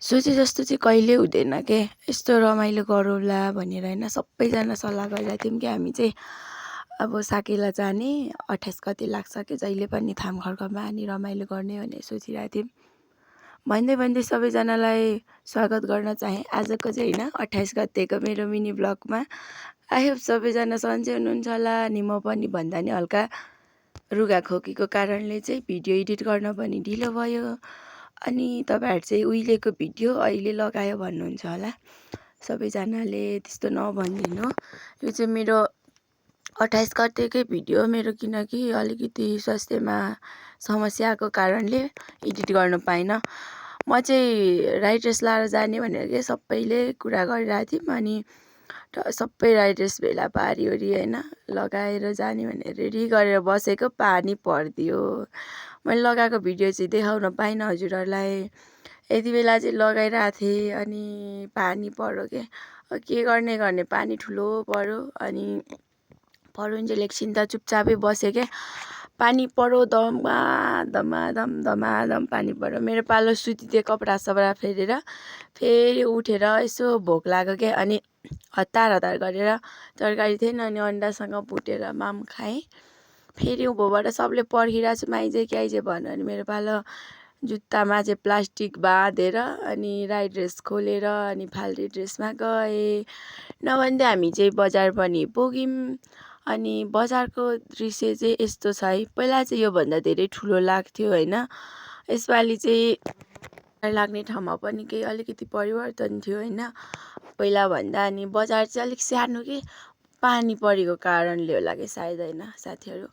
सोचे जस्तो चाहिँ कहिल्यै हुँदैन के। यस्तो रमाइलो गरौँला भनेर होइन सबैजना सल्लाह गरिरहेको थियौँ कि हामी चाहिँ अब साकेला जाने 28 गते लाग्छ कि जहिले पनि थामखर्कमा अनि रमाइलो गर्ने भनेर सोचिरहेको थियौँ। भन्दै भन्दै सबैजनालाई स्वागत गर्न चाहेँ आजको चाहिँ होइन 28 गतेको मेरो मिनी ब्लगमा। आई होप सबैजना सन्चै हुनुहुन्छ होला। अनि म पनि भन्दा नि हल्का रुघाखोकीको कारणले चाहिँ भिडियो एडिट गर्न पनि ढिलो भयो। अनि तपाईँहरू चाहिँ उहिलेको भिडियो अहिले लगायो भन्नुहुन्छ होला। सबैजनाले त्यस्तो नभनिदिनु। यो चाहिँ मेरो 28 गतेकै भिडियो मेरो, किनकि अलिकति स्वास्थ्यमा समस्याको कारणले एडिट गर्न पाइनँ। म चाहिँ राई ड्रेस लाएर जाने भनेर के सबैले कुरा गरिरहेको थियौँ। अनि सबै राई ड्रेस भेला पारिओरि होइन लगाएर जाने भनेर रेडी गरेर बसेको पानी परिदियो। मैले लगाएको भिडियो चाहिँ देखाउन पाइनँ हजुरहरूलाई। यति बेला चाहिँ लगाइरहेको थिएँ अनि पानी पर्यो के गर्ने पानी ठुलो पर्यो। अनि परुन्जेल एकछिन त चुपचापै बसेँ क्या। पानी पर्यो धमाधम पानी पर्यो। मेरो पालो सुतिदिएँ कपडा फेरेर फेरि उठेर यसो भोक लाग्यो क्या। अनि हतार गरेर तरकारी थिएन अनि अन्डासँग भुटेर माम खाएँ। फेरि उँभोबाट सबले पर्खिरहेको छु आइज कि आइज भन्यो। अनि मेरो पालो जुत्तामा चाहिँ प्लास्टिक बाँधेर अनि राई ड्रेस खोलेर अनि फाल्टै ड्रेसमा गएँ। नभन्दै हामी चाहिँ बजार पनि पुग्यौँ। अनि बजारको दृश्य चाहिँ यस्तो छ है, पहिला चाहिँ योभन्दा धेरै ठुलो लाग्थ्यो होइन। यसपालि चाहिँ लाग्ने ठाउँमा पनि केही अलिकति परिवर्तन थियो होइन पहिलाभन्दा। अनि बजार चाहिँ अलिक सानो कि पानी परेको कारणले होला कि सायद होइन साथीहरू।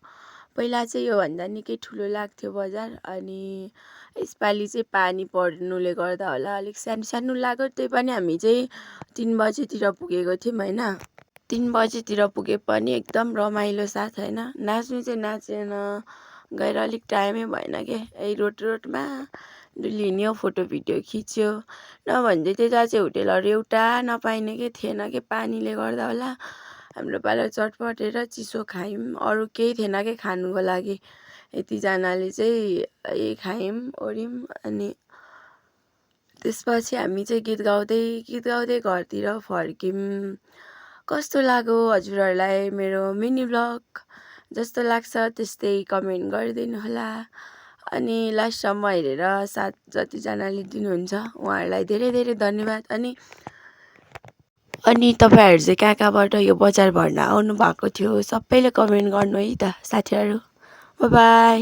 पहिला चाहिँ योभन्दा निकै ठुलो लाग्थ्यो बजार। अनि यसपालि चाहिँ पानी पर्नुले गर्दा होला अलिक सानो लाग्यो। त्यही पनि हामी चाहिँ 3 बजेतिर पुगेको थियौँ होइन। 3 बजेतिर पुगे पनि एकदम रमाइलो साथ होइन। नाच्नु चाहिँ नाचेन, गएर अलिक टाइमै भएन के। यही रोडमा हिँड्यो, फोटो भिडियो खिच्यो। नभन्दै त्यता चाहिँ होटेलहरू एउटा नपाइने के थिएन कि पानीले गर्दा होला। हाम्रो पालो चटपटेर चिसो खायौँ, अरू केही थिएन कि खानुको लागि। यतिजनाले चाहिँ यही खायौँ ओर्यौँ। अनि त्यसपछि हामी चाहिँ गीत गाउँदै घरतिर फर्क्यौँ। कस्तो लाग्यो हजुरहरूलाई मेरो मिनी ब्लग? जस्तो लाग्छ त्यस्तै कमेन्ट गरिदिनु होला। अनि लास्टसम्म हेरेर साथ जतिजनाले दिनुहुन्छ उहाँहरूलाई धेरै धेरै धन्यवाद। अनि तपाईँहरू चाहिँ कहाँबाट यो बजार भर्न आउनु भएको थियो सबैले कमेन्ट गर्नु है त साथीहरू। By by.